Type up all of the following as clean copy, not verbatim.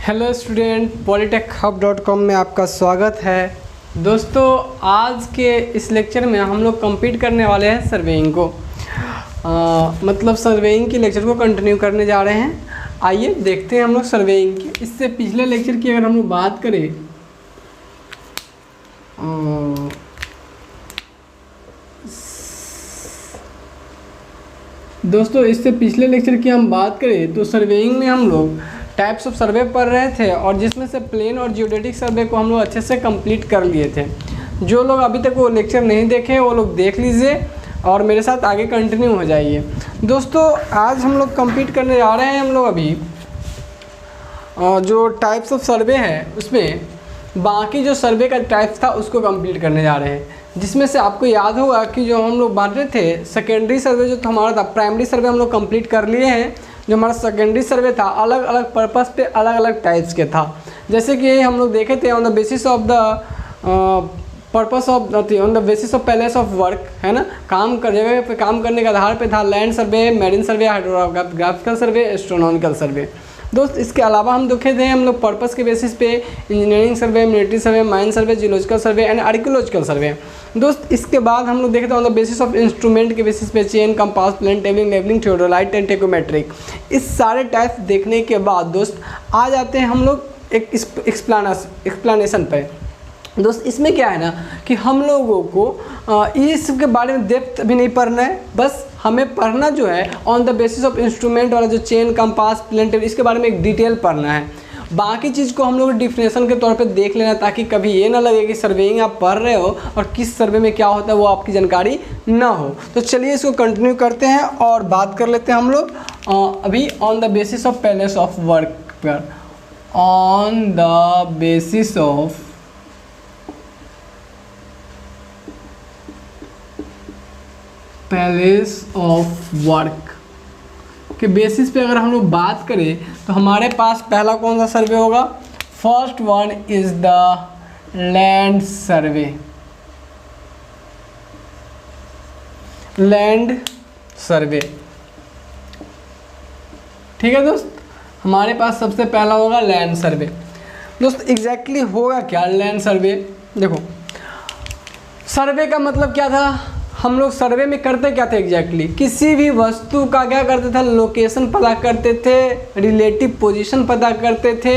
Hello student, polytechhub.com में आपका स्वागत है। दोस्तों, आज के इस लेक्चर में हम लोग कंप्लीट करने वाले हैं सर्वेइंग को, मतलब सर्वेइंग की लेक्चर को कंटिन्यू करने जा रहे हैं। आइए देखते हैं हम लोग सर्वेइंग की। इससे पिछले लेक्चर की अगर हम लोग बात करें दोस्तों, इससे पिछले लेक्चर की हम बात करें तो सर्वेइंग में हम लोग टाइप्स ऑफ सर्वे पढ़ रहे थे और जिसमें से प्लेन और जियोडेटिक सर्वे को हम लोग अच्छे से कंप्लीट कर लिए थे। जो लोग अभी तक वो लेक्चर नहीं देखे वो लोग देख लीजिए और मेरे साथ आगे कंटिन्यू हो जाइए। दोस्तों, आज हम लोग कंप्लीट करने जा रहे हैं हम लोग अभी जो टाइप्स ऑफ सर्वे है उसमें बाकी जो सर्वे का टाइप्स था उसको कंप्लीट करने जा रहे हैं, जिसमें से आपको याद होगा कि जो हम लोग बांटे थे सेकेंडरी सर्वे जो हमारा था, प्राइमरी सर्वे हम लोग कंप्लीट कर लिए हैं। जो हमारा सेकेंडरी सर्वे था अलग अलग पर्पस पे अलग अलग टाइप्स के था। जैसे कि हम लोग देखे थे on the basis of the purpose of on the basis of place of work, है ना, काम कर जगह पे काम करने के आधार पे था लैंड सर्वे, मैरीन सर्वे, हाइड्रोग्राफिकल सर्वे, एस्ट्रोनॉमिकल सर्वे। दोस्त, इसके अलावा हम देखे थे हम लोग पर्पस के बेसिस पे engineering survey, military survey, mine survey, geological survey and archaeological survey. दोस्त, इसके बाद हम लोग देखे थे on the basis of instrument के बेसिस पे chain, compass, plane, tabling, levelling, theodolite and tacheometric. इस सारे टाइप्स देखने के बाद दोस्त आ जाते हैं हम लोग एक एक्सप्लेनेशन पे। दोस्त, इसमें क्या है ना कि हम लोगों को इसके बारे में डेप्थ भी नहीं पढ़ना है, बस हमें पढ़ना जो है on the basis of instrument वाला जो चेन, कंपास, प्लेन, टेबल, इसके बारे में एक डिटेल पढ़ना है। बाकी चीज़ को हम लोग डिफिनेशन के तौर पे देख लेना, ताकि कभी ये ना लगे कि सर्वेइंग आप पढ़ रहे हो और किस सर्वे में क्या होता है वो आपकी जानकारी ना हो। तो चलिए इसको कंटिन्यू करते हैं और बात कर लेते हैं हम लोग अभी on the basis of place of work पर। On the basis of place of work के बेसिस पे अगर हम लोग बात करें तो हमारे पास पहला कौन सा सर्वे होगा? First one is the land survey. Land survey, ठीक है दोस्त, हमारे पास सबसे पहला होगा लैंड सर्वे। दोस्त, एग्जैक्टली होगा क्या लैंड सर्वे? देखो, सर्वे का मतलब क्या था? हम लोग सर्वे में करते क्या थे एग्जैक्टली? किसी भी वस्तु का क्या करते थे? लोकेशन पता करते थे, रिलेटिव पोजीशन पता करते थे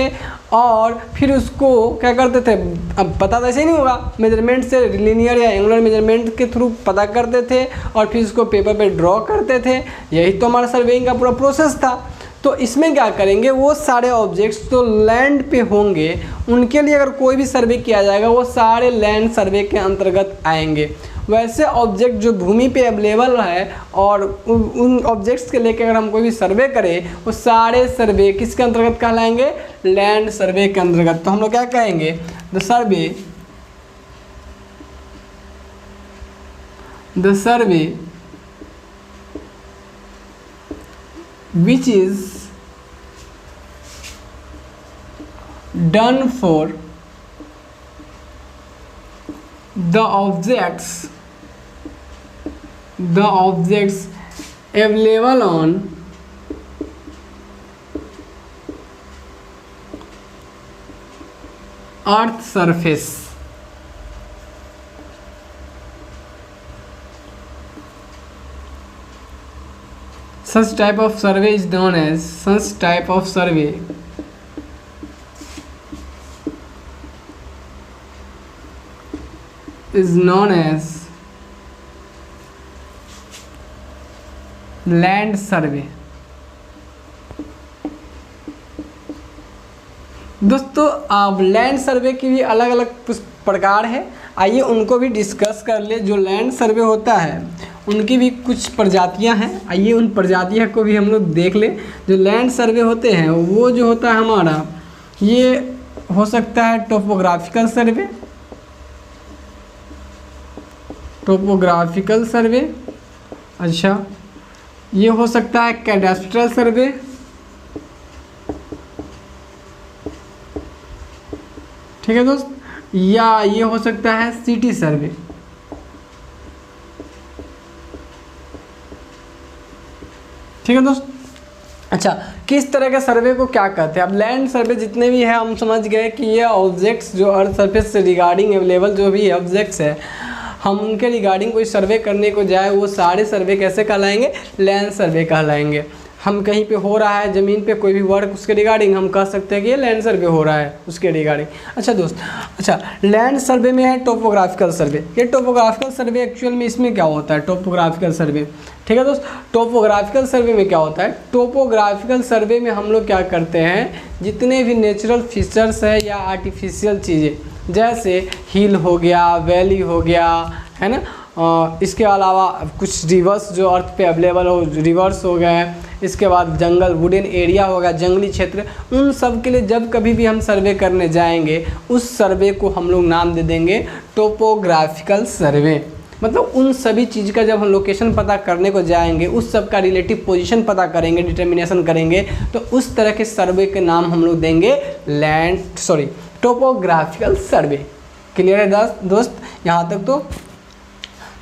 और फिर उसको क्या करते थे? अब पता तो ऐसे ही नहीं होगा, मेजरमेंट से लीनियर या एंगुलर मेजरमेंट के थ्रू पता करते थे और फिर उसको पेपर पे ड्रॉ करते थे। यही तो हमारा सर्वेइंग का पूरा प्रोसेस था। तो इसमें क्या करेंगे, वो सारे ऑब्जेक्ट्स जो लैंड पे होंगे उनके लिए अगर कोई भी सर्वे किया जाएगा वो सारे लैंड सर्वे के अंतर्गत आएंगे। वैसे ऑब्जेक्ट जो भूमि पे अवेलेबल है और उन ऑब्जेक्ट्स के लेकर अगर हम कोई भी सर्वे करें वो सारे सर्वे किसके अंतर्गत कहलाएंगे? लैंड सर्वे के अंतर्गत। तो हम लोग क्या कहेंगे? The survey which is done for the objects available on earth surface। Such type of survey is known as land survey. दोस्तों, अब लैंड सर्वे की भी अलग अलग प्रकार है, आइए उनको भी डिस्कस कर ले। जो लैंड सर्वे होता है उनकी भी कुछ प्रजातियां हैं, आइए उन प्रजातियों को भी हम लोग देख ले। जो लैंड सर्वे होते हैं वो जो होता है हमारा, ये हो सकता है टोपोग्राफिकल सर्वे, अच्छा, ये हो सकता है कैडेस्ट्रल सर्वे, ठीक है दोस्त, या ये हो सकता है सिटी सर्वे। ठीक है दोस्त, अच्छा, किस तरह के सर्वे को क्या कहते हैं? अब लैंड सर्वे जितने भी हैं हम समझ गए कि ये ऑब्जेक्ट्स जो अर्थ सरफेस से रिगार्डिंग अवेलेबल जो भी ऑब्जेक्ट्स है, हम उनके रिगार्डिंग कोई सर्वे करने को जाए वो सारे सर्वे कैसे कहलाएंगे? लैंड सर्वे कहलाएंगे। हम कहीं पे हो रहा है ज़मीन पे कोई भी वर्क, उसके रिगार्डिंग हम कह सकते हैं कि ये लैंड सर्वे हो रहा है उसके रिगार्डिंग। अच्छा दोस्त, अच्छा लैंड सर्वे में है टोपोग्राफिकल सर्वे। ये टोपोग्राफिकल सर्वे एक्चुअल में इसमें क्या होता है? टोपोग्राफिकल सर्वे, ठीक है दोस्त। टोपोग्राफिकल सर्वे में क्या होता है? टोपोग्राफिकल सर्वे में हम लोग क्या करते हैं, जितने भी नेचुरल फीचर्स है या आर्टिफिशियल चीज़ें, जैसे हिल हो गया, वैली हो गया, है ना, इसके अलावा कुछ रिवर्स जो अर्थ पे अवेलेबल हो, रिवर्स हो गए, इसके बाद जंगल, वुडन एरिया होगा, जंगली क्षेत्र, उन सब के लिए जब कभी भी हम सर्वे करने जाएंगे उस सर्वे को हम लोग नाम दे देंगे टोपोग्राफिकल सर्वे। मतलब उन सभी चीज़ का जब हम लोकेशन पता करने को जाएंगे, उस सब का रिलेटिव पोजीशन पता करेंगे, डिटर्मिनेशन करेंगे, तो उस तरह के सर्वे के नाम हम लोग देंगे टोपोग्राफिकल सर्वे। क्लियर है दोस्त यहाँ तक?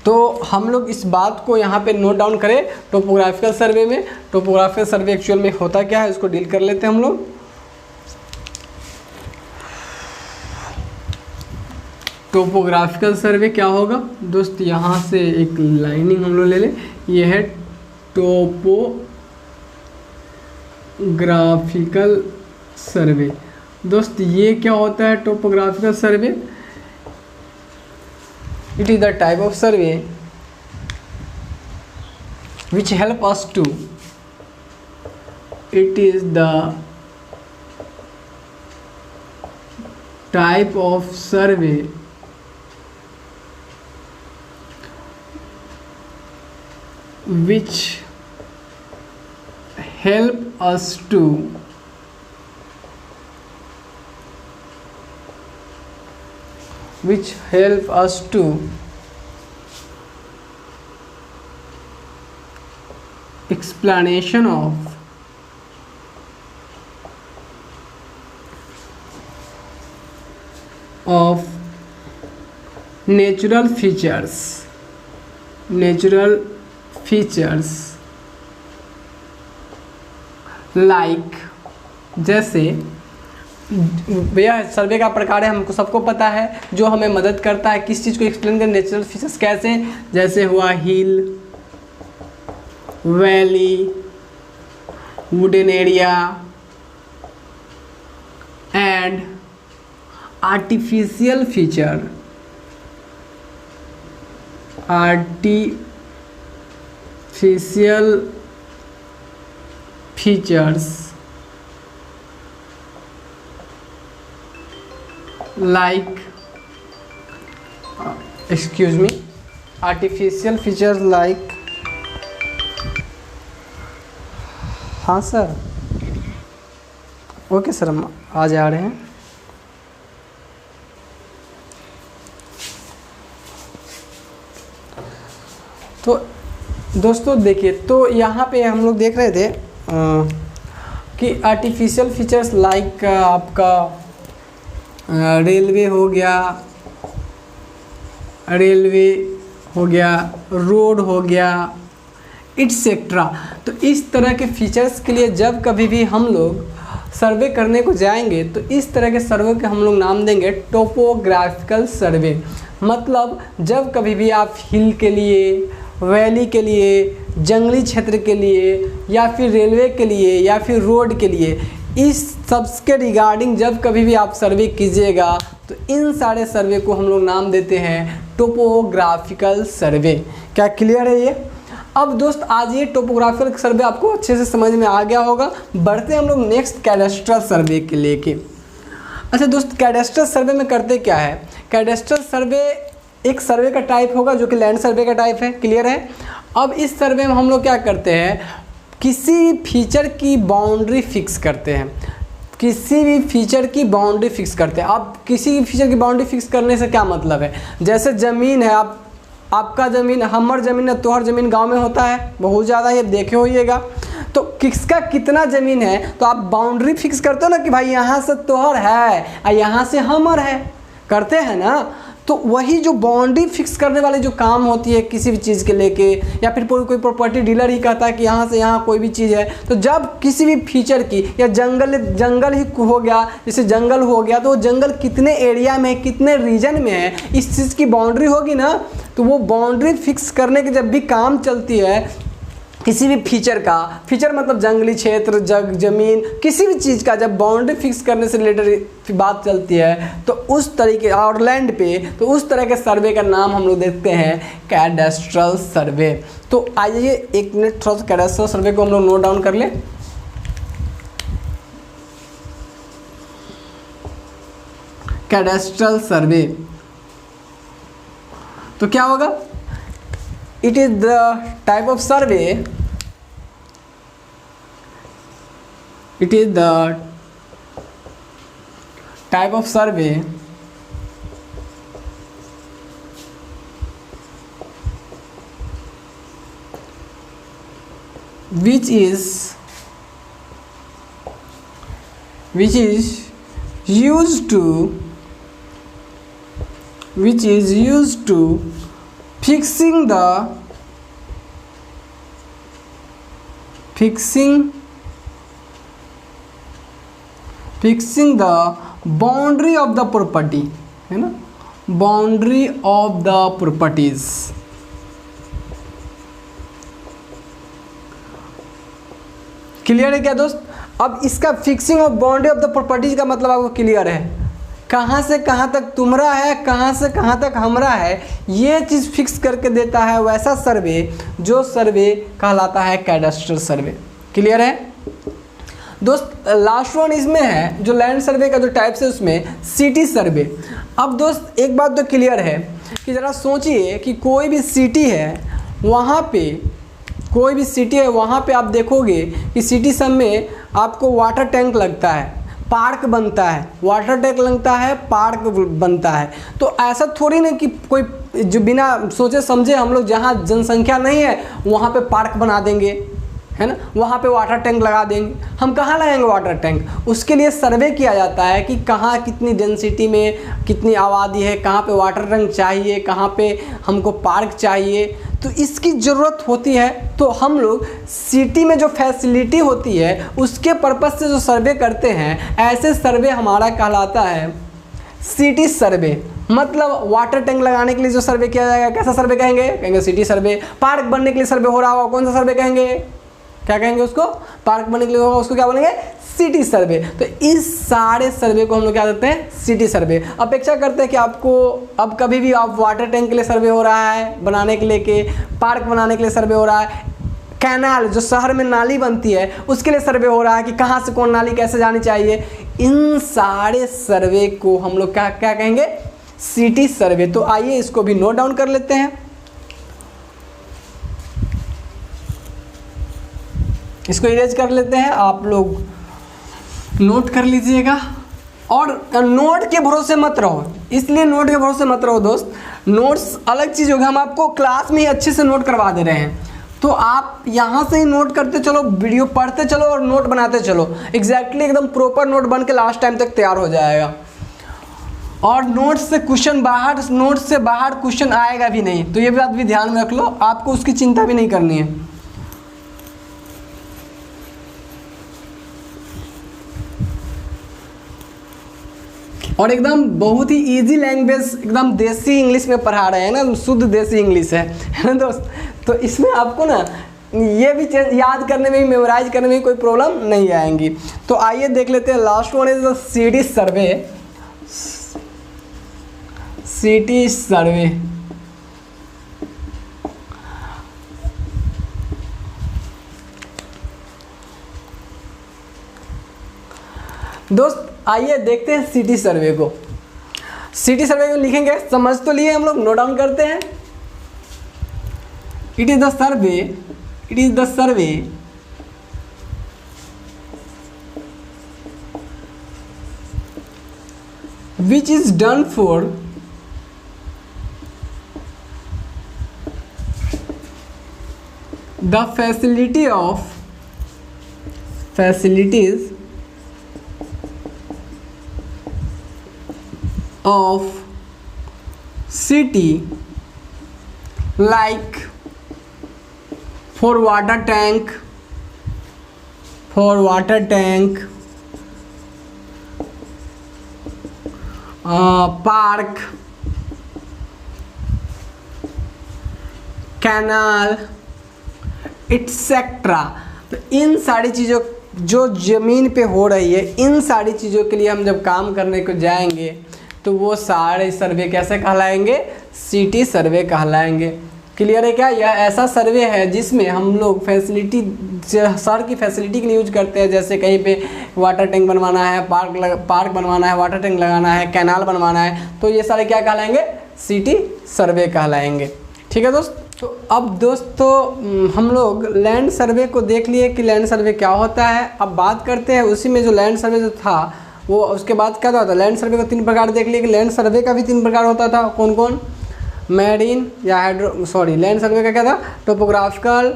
तो हम लोग इस बात को यहाँ पे नोट डाउन करें। टोपोग्राफिकल सर्वे में, टोपोग्राफिकल सर्वे एक्चुअल में होता क्या है उसको डील कर लेते हैं हम लोग। टोपोग्राफिकल सर्वे क्या होगा दोस्त? यहाँ से एक लाइनिंग हम लोग ले लें, ये है टोपोग्राफिकल सर्वे। दोस्त ये क्या होता है topographical survey? It is the type of survey which help us to, it is the type of survey which help us to explanation of natural features like, जैसे भैया सर्वे का प्रकार है हमको सबको पता है, जो हमें मदद करता है किस चीज़ को एक्सप्लेन करें, नेचुरल फीचर्स कैसे, जैसे हुआ hill, valley, wooden area and artificial features like artificial features like, हाँ सर, ओके सर, हम आ जा रहे हैं। तो दोस्तों देखिए, तो यहाँ पे हम लोग देख रहे थे कि आर्टिफिशियल फीचर्स लाइक आपका रेलवे हो गया, रोड हो गया, एटसेट्रा। तो इस तरह के फीचर्स के लिए जब कभी भी हम लोग सर्वे करने को जाएंगे तो इस तरह के सर्वे के हम लोग नाम देंगे टोपोग्राफिकल सर्वे। मतलब जब कभी भी आप हिल के लिए, वैली के लिए, जंगली क्षेत्र के लिए, या फिर रेलवे के लिए, या फिर रोड के लिए, इस सब के रिगार्डिंग जब कभी भी आप सर्वे कीजिएगा तो इन सारे सर्वे को हम लोग नाम देते हैं टोपोग्राफिकल सर्वे। क्या क्लियर है ये? अब दोस्त आज ये टोपोग्राफिकल सर्वे आपको अच्छे से समझ में आ गया होगा। बढ़ते हैं हम लोग नेक्स्ट कैडेस्ट्रल सर्वे के लेके। अच्छा दोस्त, कैडेस्ट्रल सर्वे में करते क्या है? कैडेस्ट्रल सर्वे एक सर्वे का टाइप होगा जो कि लैंड सर्वे का टाइप है। क्लियर है? अब इस सर्वे में हम लोग क्या करते हैं, किसी फीचर की बाउंड्री फिक्स करते हैं। किसी भी फीचर की बाउंड्री फिक्स करते हैं। अब किसी भी फीचर की बाउंड्री फिक्स करने से क्या मतलब है? जैसे ज़मीन है, आपका ज़मीन, हमर ज़मीन है, तोहर ज़मीन गांव में होता है बहुत ज़्यादा, ये देखे होइएगा। तो किसका कितना ज़मीन है तो आप बाउंड्री फिक्स करते हो ना कि भाई यहाँ से तोहर है और यहाँ से हमर है, करते हैं ना। तो वही जो बाउंड्री फिक्स करने वाली जो काम होती है किसी भी चीज़ के लेके, या फिर कोई प्रॉपर्टी डीलर ही कहता है कि यहाँ से यहाँ कोई भी चीज़ है, तो जब किसी भी फीचर की, या जंगल ही हो गया, जैसे जंगल हो गया, तो वो जंगल कितने एरिया में, कितने रीजन में है, इस चीज़ की बाउंड्री होगी ना, तो वो बाउंड्री फिक्स करने की जब भी काम चलती है किसी भी फीचर का, फीचर मतलब जंगली क्षेत्र, जमीन, किसी भी चीज़ का जब बाउंड्री फिक्स करने से रिलेटेड बात चलती है, तो उस तरीके, और लैंड पे, तो उस तरह के सर्वे का नाम हम लोग देखते हैं कैडेस्ट्रल सर्वे। तो आइए 1 मिनट थोड़ा सा कैडेस्ट्रल सर्वे को हम लोग नोट डाउन कर लें। कैडेस्ट्रल सर्वे तो क्या होगा? It is the type of survey. It is the type of survey which is used to fixing the boundary of the property, है ना, boundary of the properties. Clear है क्या दोस्त? अब इसका fixing of boundary of the properties का मतलब आपको क्लियर है, कहाँ से कहाँ तक तुम्हारा है, कहाँ से कहाँ तक हमारा है, ये चीज़ फिक्स करके देता है वैसा सर्वे, जो सर्वे कहलाता है कैडेस्ट्रल सर्वे। क्लियर है दोस्त? लास्ट वन इसमें है जो लैंड सर्वे का जो टाइप्स है उसमें सिटी सर्वे। अब दोस्त एक बात तो क्लियर है कि ज़रा सोचिए कि कोई भी सिटी है, वहाँ पे आप देखोगे कि सिटी सब में आपको वाटर टैंक लगता है, पार्क बनता है, वाटर टैंक लगता है, पार्क बनता है। तो ऐसा थोड़ी ना कि कोई जो बिना सोचे समझे हम लोग जहाँ जनसंख्या नहीं है वहाँ पे पार्क बना देंगे, है ना, वहाँ पे वाटर टैंक लगा देंगे। हम कहाँ लगाएंगे वाटर टैंक? उसके लिए सर्वे किया जाता है कि कहाँ कितनी डेंसिटी में कितनी आबादी है, कहाँ पे वाटर टैंक चाहिए, कहाँ पे हमको पार्क चाहिए, तो इसकी ज़रूरत होती है। तो हम लोग सिटी में जो फैसिलिटी होती है उसके पर्पज़ से जो सर्वे करते हैं, ऐसे सर्वे हमारा कहलाता है सिटी सर्वे। मतलब वाटर टैंक लगाने के लिए जो सर्वे किया जाएगा, कैसा सर्वे कहेंगे सिटी सर्वे। पार्क बनने के लिए सर्वे हो रहा होगा, कौन सा सर्वे कहेंगे? क्या कहेंगे उसको? पार्क बनने के लिए होगा, उसको क्या बोलेंगे? City survey. तो इस सारे सर्वे को हम लोग क्या कहते हैं? City survey. अपेक्षा करते हैं कि आपको अब कभी भी आप वाटर टैंक के लिए सर्वे हो रहा है बनाने के लिए, के पार्क बनाने के लिए सर्वे हो रहा है, कैनाल जो शहर में नाली बनती है उसके लिए सर्वे हो रहा है कि कहाँ से कौन नाली कैसे जानी चाहिए, इन सारे सर्वे को हम लोग क्या क्या कहेंगे? City survey. तो आइए इसको भी नोट डाउन कर लेते हैं, इसको इरेज कर लेते हैं, आप लोग नोट कर लीजिएगा। और नोट के भरोसे मत रहो, इसलिए नोट के भरोसे मत रहो दोस्त, नोट्स अलग चीज़ होगी, हम आपको क्लास में ही अच्छे से नोट करवा दे रहे हैं, तो आप यहाँ से ही नोट करते चलो, वीडियो पढ़ते चलो और नोट बनाते चलो, एग्जैक्टली एकदम प्रॉपर नोट बन के लास्ट टाइम तक तैयार हो जाएगा। और नोट से क्वेश्चन बाहर, नोट से बाहर क्वेश्चन आएगा भी नहीं, तो ये बात भी ध्यान में रख लो, आपको उसकी चिंता भी नहीं करनी है। और एकदम बहुत ही इजी लैंग्वेज, एकदम देसी इंग्लिश में पढ़ा रहे हैं ना, शुद्ध देसी इंग्लिश है ना दोस्त। तो इसमें आपको ना ये भी याद करने में, मेमोराइज करने में कोई प्रॉब्लम नहीं आएंगी। तो आइए देख लेते हैं, last one is the city survey. City survey दोस्त, आइए देखते हैं सिटी सर्वे को। सिटी सर्वे को लिखेंगे, समझ तो लिए हम लोग, नोट डाउन करते हैं। It is the survey which is done for the facilities of city like for water tank, park, canal etcetera. तो इन सारी चीज़ों जो ज़मीन पे हो रही है, इन सारी चीज़ों के लिए हम जब काम करने को जाएंगे तो वो सारे सर्वे कैसे कहलाएंगे? सिटी सर्वे कहलाएंगे। क्लियर है क्या? यह ऐसा सर्वे है जिसमें हम लोग फैसिलिटी, शहर की फैसिलिटी के लिए यूज करते हैं, जैसे कहीं पे वाटर टैंक बनवाना है, पार्क बनवाना है, वाटर टैंक लगाना है, कैनाल बनवाना है, तो ये सारे क्या कहलाएंगे? सिटी सर्वे कहलाएंगे। ठीक है दोस्त। तो अब दोस्तों हम लोग लैंड सर्वे को देख लिए कि लैंड सर्वे क्या होता है। अब बात करते हैं उसी में जो लैंड सर्वे जो था वो, उसके बाद क्या होता था? लैंड सर्वे को 3 प्रकार देख लिए कि लैंड सर्वे का भी 3 प्रकार होता था। कौन कौन? मैरीन या लैंड सर्वे का क्या था? टोपोग्राफिकल,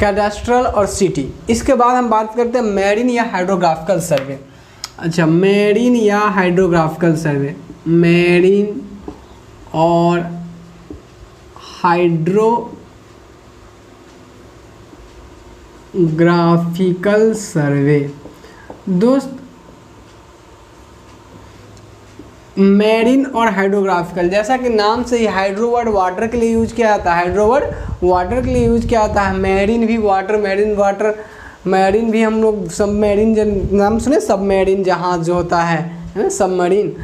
कैडास्ट्रल और सिटी। इसके बाद हम बात करते हैं मैरीन या हाइड्रोग्राफिकल सर्वे। अच्छा, मैरीन या हाइड्रोग्राफिकल सर्वे, मैरीन और हाइड्रोग्राफिकल सर्वे। दोस्त मैरीन और हाइड्रोग्राफिकल, जैसा कि नाम से ही हाइड्रो वर्ड वाटर के लिए यूज किया जाता है, हाइड्रो वर्ड वाटर के लिए यूज किया जाता है। मैरीन भी वाटर, मैरीन भी हम लोग सबमरीन, नाम सुने सबमरीन जहाज जो होता है सबमरीन।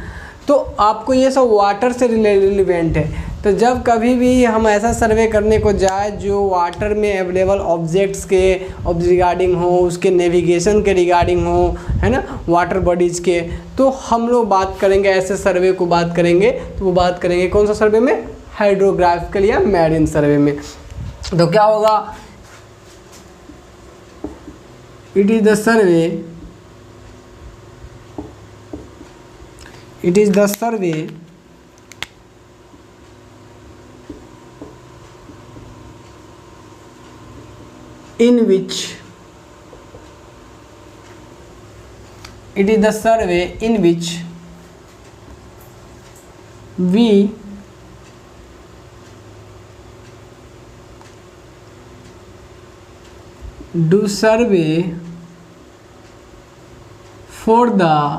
तो आपको ये सब वाटर से रिलेवेंट है। तो जब कभी भी हम ऐसा सर्वे करने को जाए जो वाटर में अवेलेबल ऑब्जेक्ट्स के रिगार्डिंग हो, उसके नेविगेशन के रिगार्डिंग हो, है ना, वाटर बॉडीज़ के, तो हम लोग बात करेंगे ऐसे सर्वे को बात करेंगे। तो वो बात करेंगे कौन सा सर्वे में? हाइड्रोग्राफिकल या मैरीन सर्वे में। तो क्या होगा? It is the survey in which we do survey for the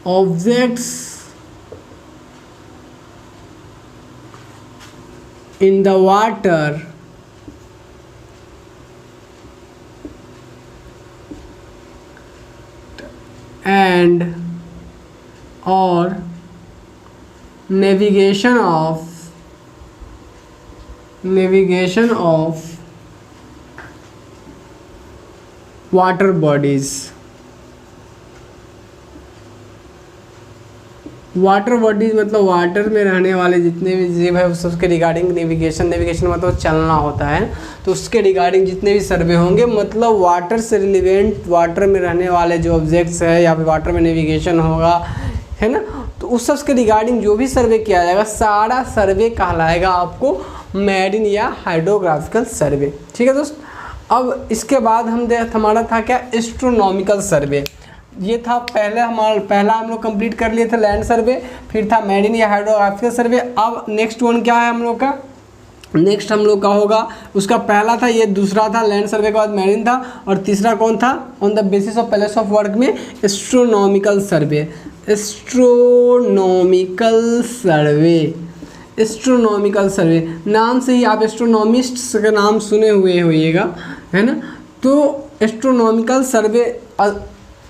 objects in the water and or navigation of water bodies. Water bodies मतलब वाटर में रहने वाले जितने भी जीव है उसके रिगार्डिंग नेविगेशन मतलब चलना होता है, तो उसके रिगार्डिंग जितने भी सर्वे होंगे, मतलब वाटर से रिलेवेंट, वाटर में रहने वाले जो ऑब्जेक्ट्स है या फिर वाटर में नेविगेशन होगा, है ना, तो उस सब के रिगार्डिंग जो भी सर्वे किया जाएगा सारा सर्वे कहलाएगा आपको मैरीन या हाइड्रोग्राफिकल सर्वे। ठीक है दोस्त। अब इसके बाद हमारा था क्या? एस्ट्रोनॉमिकल सर्वे। ये था पहला हम लोग कंप्लीट कर लिए थे लैंड सर्वे, फिर था मैरीन या हाइड्रोग्राफिकल सर्वे। अब नेक्स्ट वन क्या है हम लोग का? नेक्स्ट हम लोग का होगा, उसका पहला था ये, दूसरा था लैंड सर्वे के बाद मैरीन था, और तीसरा कौन था? On the basis of place of work में एस्ट्रोनॉमिकल सर्वे। एस्ट्रोनॉमिकल सर्वे नाम से ही आप एस्ट्रोनॉमिस्ट्स का नाम सुने हुए होइएगा, है ना। तो एस्ट्रोनॉमिकल सर्वे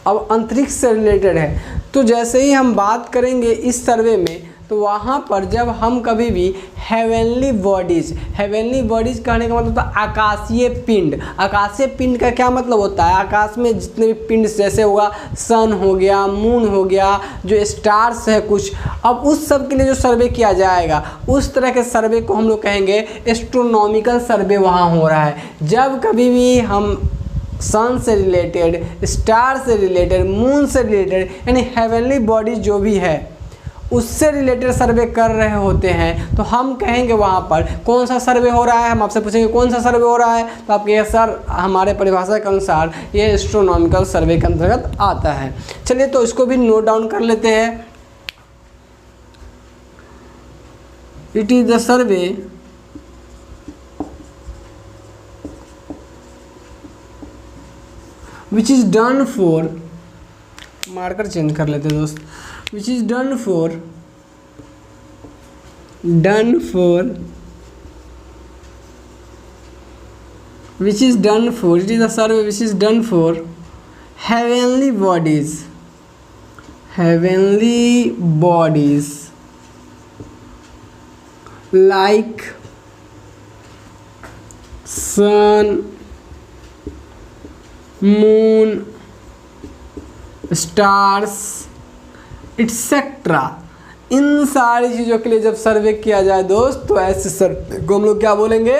अब अंतरिक्ष से रिलेटेड है। तो जैसे ही हम बात करेंगे इस सर्वे में, तो वहाँ पर जब हम कभी भी हेवनली बॉडीज़ कहने का मतलब होता है आकाशीय पिंड का क्या मतलब होता है? आकाश में जितने भी पिंड, जैसे होगा सन हो गया, मून हो गया, जो स्टार्स है कुछ, अब उस सब के लिए जो सर्वे किया जाएगा उस तरह के सर्वे को हम लोग कहेंगे एस्ट्रोनॉमिकल सर्वे वहाँ हो रहा है। जब कभी भी हम सन से रिलेटेड, स्टार से रिलेटेड, मून से रिलेटेड, यानी हेवनली बॉडीज जो भी है उससे रिलेटेड सर्वे कर रहे होते हैं तो हम कहेंगे वहाँ पर कौन सा सर्वे हो रहा है। हम आपसे पूछेंगे कौन सा सर्वे हो रहा है, तो आप कहिए सर हमारे परिभाषा के अनुसार ये एस्ट्रोनॉमिकल सर्वे के अंतर्गत आता है। चलिए तो इसको भी नोट डाउन कर लेते हैं। It is the survey which is done for, marker change कर लेते हैं दोस्त, which is done for which is done for it is a survey which is done for heavenly bodies like sun, moon, stars etcetera. इन सारी चीज़ों के लिए जब सर्वे किया जाए दोस्त तो ऐसे सर्वे को हम लोग क्या बोलेंगे,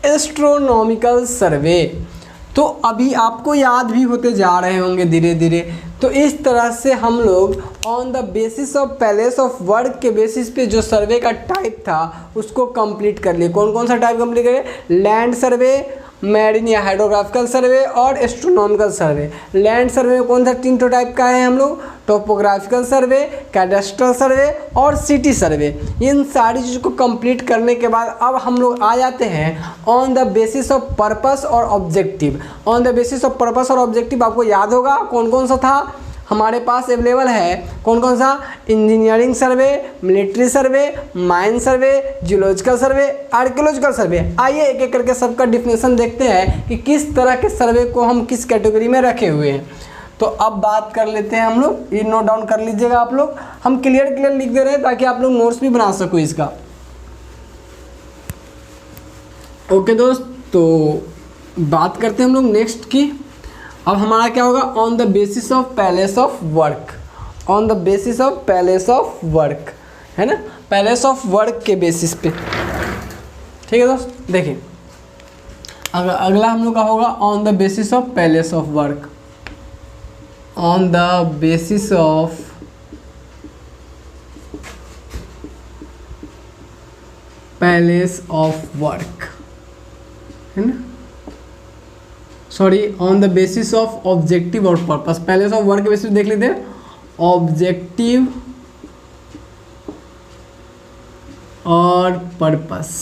एस्ट्रोनॉमिकल सर्वे। तो अभी आपको याद भी होते जा रहे होंगे धीरे धीरे। तो इस तरह से हम लोग on the basis of place of work के बेसिस पे जो सर्वे का टाइप था उसको कंप्लीट कर लिए। कौन कौन सा टाइप कंप्लीट करे, लैंड सर्वे, मैरीन या हाइड्रोग्राफिकल सर्वे और एस्ट्रोनॉमिकल सर्वे। लैंड सर्वे में कौन सा 3 टाइप का है हम लोग, टोपोग्राफिकल सर्वे, कैडेस्ट्रल सर्वे और सिटी सर्वे। इन सारी चीज़ों को कंप्लीट करने के बाद अब हम लोग आ जाते हैं on the basis of purpose और objective. On the basis of purpose और ऑब्जेक्टिव आपको याद होगा कौन कौन सा था हमारे पास अवेलेबल है, कौन कौन सा, engineering survey, military survey, mine survey, geological survey, archaeological survey. आइए एक एक करके सबका डिफिनेशन देखते हैं कि किस तरह के सर्वे को हम किस कैटेगरी में रखे हुए हैं। तो अब बात कर लेते हैं हम लोग, ये नोट डाउन कर लीजिएगा आप लोग, हम क्लियर लिख दे रहे हैं ताकि आप लोग नोट्स भी बना सको इसका। ओके दोस्त, तो बात करते हैं हम लोग नेक्स्ट की। अब हमारा क्या होगा, on the basis of place of work. On the basis of place of work है ना, पैलेस ऑफ वर्क के बेसिस पे। ठीक है दोस्त, देखिए अगला हम लोग का होगा on the basis of place of work. On the basis of place of work है ना, sorry on the basis of objective और पर्पस। पैलेस ऑफ वर्क के बेसिस देख लेते हैं, ऑब्जेक्टिव और पर्पस।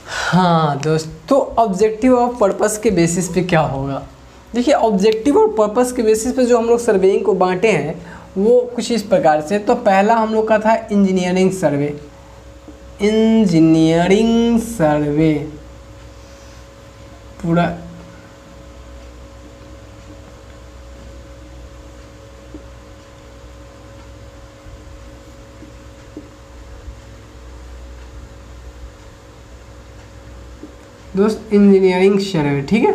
हाँ दोस्त, तो ऑब्जेक्टिव और पर्पस के बेसिस पे क्या होगा, देखिए ऑब्जेक्टिव और पर्पस के बेसिस पे जो हम लोग सर्वेइंग को बांटे हैं वो कुछ इस प्रकार से। तो पहला हम लोग का था इंजीनियरिंग सर्वे। इंजीनियरिंग सर्वे पूरा दोस्त इंजीनियरिंग सर्वे। ठीक है,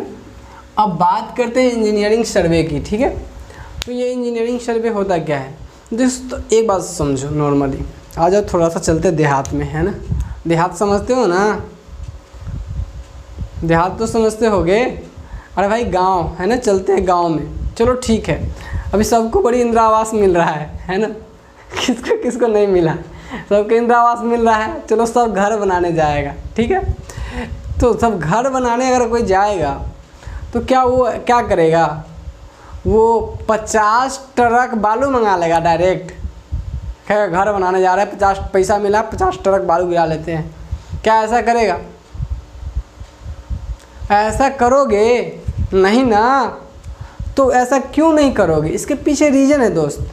अब बात करते हैं इंजीनियरिंग सर्वे की। ठीक है, तो ये इंजीनियरिंग सर्वे होता क्या है दोस्त, एक बात समझो नॉर्मली। आ जाओ थोड़ा सा चलते देहात में, है ना, देहात समझते हो ना, देहात तो समझते होगे। अरे भाई गांव है ना, चलते हैं गांव में। चलो ठीक है, अभी सबको बड़ी इंदिरा आवास मिल रहा है ना, किसको किसको नहीं मिला, सबको इंदिरा आवास मिल रहा है। चलो सब घर बनाने जाएगा, ठीक है, तो सब घर बनाने अगर कोई जाएगा तो क्या वो क्या करेगा, वो 50 ट्रक बालू मंगा लेगा डायरेक्ट। घर बनाने जा रहा है, 50 पैसा मिला, 50 ट्रक बालू गिरा लेते हैं, क्या ऐसा करेगा? ऐसा करोगे नहीं ना। तो ऐसा क्यों नहीं करोगे, इसके पीछे रीज़न है दोस्त।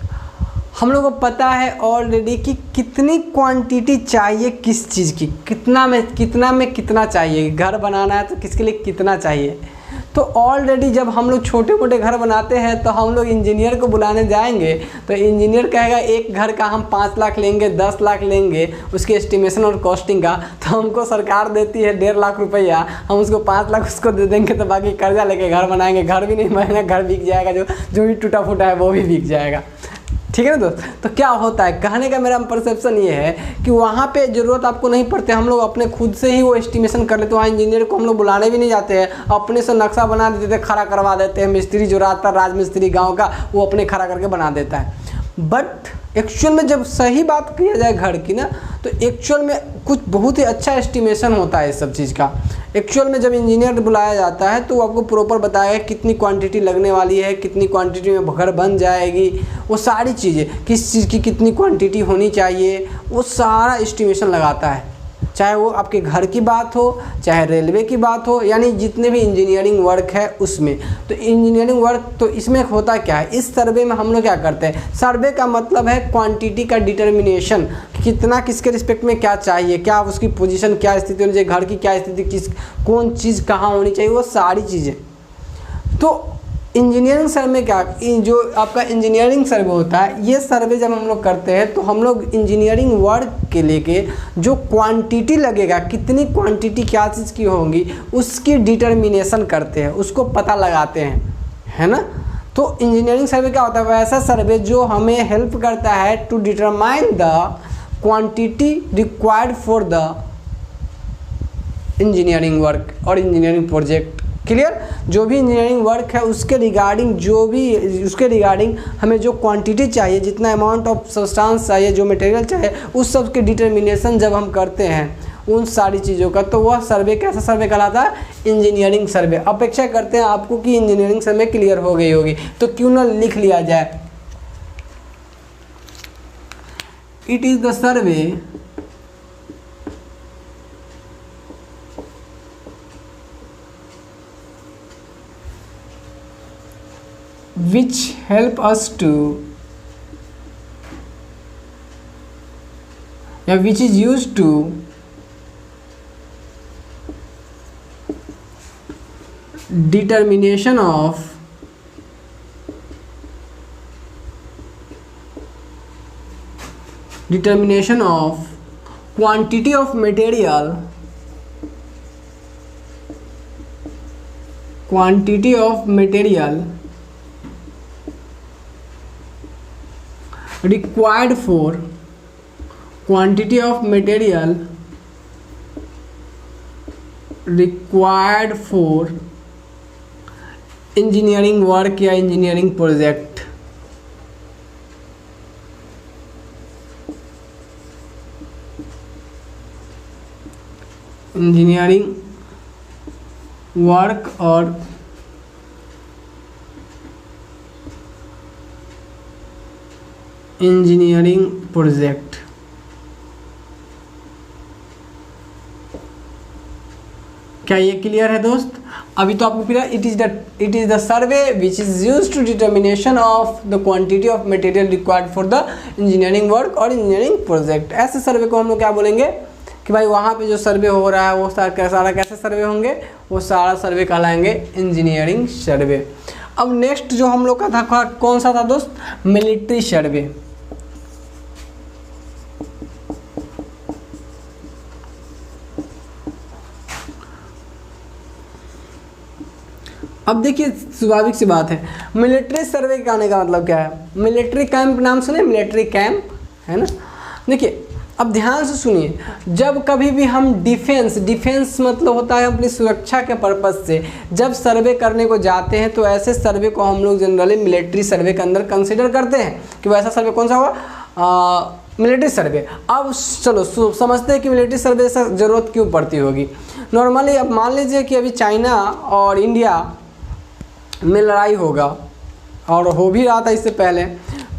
हम लोगों को पता है ऑलरेडी कि कितनी क्वांटिटी चाहिए किस चीज़ की, कितना में कितना चाहिए। घर बनाना है तो किसके लिए कितना चाहिए। तो ऑलरेडी जब हम लोग छोटे मोटे घर बनाते हैं तो हम लोग इंजीनियर को बुलाने जाएंगे तो इंजीनियर कहेगा एक घर का हम 5 लाख लेंगे, 10 लाख लेंगे, उसकी एस्टिमेशन और कॉस्टिंग का। तो हमको सरकार देती है 1.5 लाख रुपया, हम उसको 5 लाख उसको दे देंगे, तो बाकी कर्जा लेके घर बनाएंगे। घर भी नहीं बनेगा, घर बिक जाएगा, जो भी टूटा फूटा है वो भी बिक जाएगा। ठीक है ना दोस्त। तो क्या होता है, कहने का मेरा परसेप्शन ये है कि वहाँ पे ज़रूरत आपको नहीं पड़ती, हम लोग अपने खुद से ही वो एस्टिमेशन कर लेते। वहाँ इंजीनियर को हम लोग बुलाने भी नहीं जाते हैं, अपने से नक्शा बना देते थे, खड़ा करवा देते हैं। मिस्त्री जो रहता है राजमिस्त्री गाँव का, वो अपने खड़ा करके बना देता है। बट एक्चुअल में जब सही बात किया जाए घर की ना, तो एक्चुअल में कुछ बहुत ही अच्छा एस्टिमेशन होता है इस सब चीज़ का। एक्चुअल में जब इंजीनियर बुलाया जाता है तो वो आपको प्रॉपर बताएगा कितनी क्वांटिटी लगने वाली है, कितनी क्वांटिटी में घर बन जाएगी, वो सारी चीज़ें, किस चीज़ की कितनी क्वांटिटी होनी चाहिए, वो सारा एस्टिमेशन लगाता है। चाहे वो आपके घर की बात हो, चाहे रेलवे की बात हो, यानी जितने भी इंजीनियरिंग वर्क है उसमें। तो इंजीनियरिंग वर्क तो इसमें होता क्या है, इस सर्वे में हम लोग क्या करते हैं, सर्वे का मतलब है क्वांटिटी का डिटर्मिनेशन, कितना किसके रिस्पेक्ट में क्या चाहिए, क्या उसकी पोजीशन, क्या स्थिति होनी चाहिए, घर की क्या स्थिति, किस कौन चीज़ कहाँ होनी चाहिए, वो सारी चीज़ें। तो इंजीनियरिंग सर्वे क्या, जो आपका इंजीनियरिंग सर्वे होता है, ये सर्वे जब हम लोग करते हैं तो हम लोग इंजीनियरिंग वर्क के लेके जो क्वांटिटी लगेगा, कितनी क्वांटिटी क्या चीज़ की होंगी, उसकी डिटर्मिनेशन करते हैं, उसको पता लगाते हैं, है ना। तो इंजीनियरिंग सर्वे क्या होता है, वैसा सर्वे जो हमें हेल्प करता है to determine the quantity required for the engineering work और इंजीनियरिंग प्रोजेक्ट। क्लियर, जो भी इंजीनियरिंग वर्क है उसके रिगार्डिंग हमें जो क्वांटिटी चाहिए, जितना अमाउंट ऑफ सब्सटेंस चाहिए, जो मटेरियल चाहिए, उस सब की डिटर्मिनेशन जब हम करते हैं उन सारी चीज़ों का, तो वह सर्वे कैसा सर्वे कहलाता है, इंजीनियरिंग सर्वे। अपेक्षा करते हैं आपको कि इंजीनियरिंग सर्वे क्लियर हो गई होगी, तो क्यों ना लिख लिया जाए, it is the survey which help us to, which is used to determination of quantity of material, required for engineering work या इंजीनियरिंग प्रोजेक्ट। इंजीनियरिंग वर्क और इंजीनियरिंग प्रोजेक्ट। क्या ये क्लियर है दोस्त? अभी तो आपको clear, it is the survey which is used to determination of the quantity of material required for the engineering work और इंजीनियरिंग प्रोजेक्ट। ऐसे सर्वे को हम लोग क्या बोलेंगे कि भाई वहाँ पे जो सर्वे हो रहा है वो सारा कैसे सर्वे होंगे, वो सारा सर्वे कहलाएंगे इंजीनियरिंग सर्वे। अब नेक्स्ट जो हम लोग का था कौन सा था दोस्त, मिलिट्री सर्वे। अब देखिए स्वाभाविक सी बात है, मिलिट्री सर्वे के आने का मतलब क्या है, मिलिट्री कैंप नाम सुने, मिलिट्री कैंप है ना। देखिए अब ध्यान से सुनिए, जब कभी भी हम डिफेंस मतलब होता है अपनी सुरक्षा के पर्पज़ से जब सर्वे करने को जाते हैं, तो ऐसे सर्वे को हम लोग जनरली मिलिट्री सर्वे के अंदर कंसिडर करते हैं कि वैसा सर्वे कौन सा होगा, मिलिट्री सर्वे। अब चलो समझते हैं कि मिलिट्री सर्वे से ज़रूरत क्यों पड़ती होगी। नॉर्मली अब मान लीजिए कि अभी चाइना और इंडिया में लड़ाई होगा, और हो भी रहा था इससे पहले,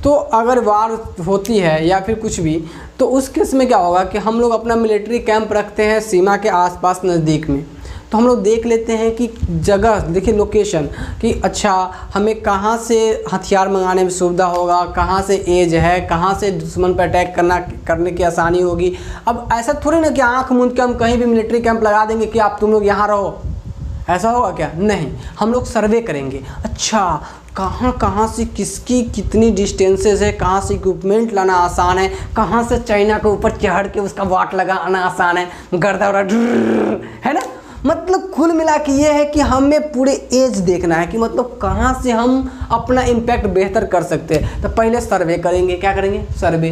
तो अगर वार होती है या फिर कुछ भी, तो उस केस में क्या होगा कि हम लोग अपना मिलिट्री कैंप रखते हैं सीमा के आसपास नज़दीक में। तो हम लोग देख लेते हैं कि जगह, देखिए लोकेशन, कि अच्छा हमें कहाँ से हथियार मंगाने में सुविधा होगा, कहाँ से एज है, कहाँ से दुश्मन पर अटैक करने की आसानी होगी। अब ऐसा थोड़ी ना कि आँख मूंद के हम कहीं भी मिलिट्री कैंप लगा देंगे कि आप तुम लोग यहाँ रहो, ऐसा होगा क्या? नहीं, हम लोग सर्वे करेंगे, अच्छा कहाँ से किसकी कितनी डिस्टेंसेस है, कहाँ से इक्विपमेंट लाना आसान है, कहाँ से चाइना के ऊपर चढ़ के उसका वाट लगाना आसान है, गर्दा है ना। मतलब कुल मिला के ये है कि हमें पूरे एज देखना है कि मतलब कहाँ से हम अपना इम्पैक्ट बेहतर कर सकते हैं। तो पहले सर्वे करेंगे, क्या करेंगे, सर्वे।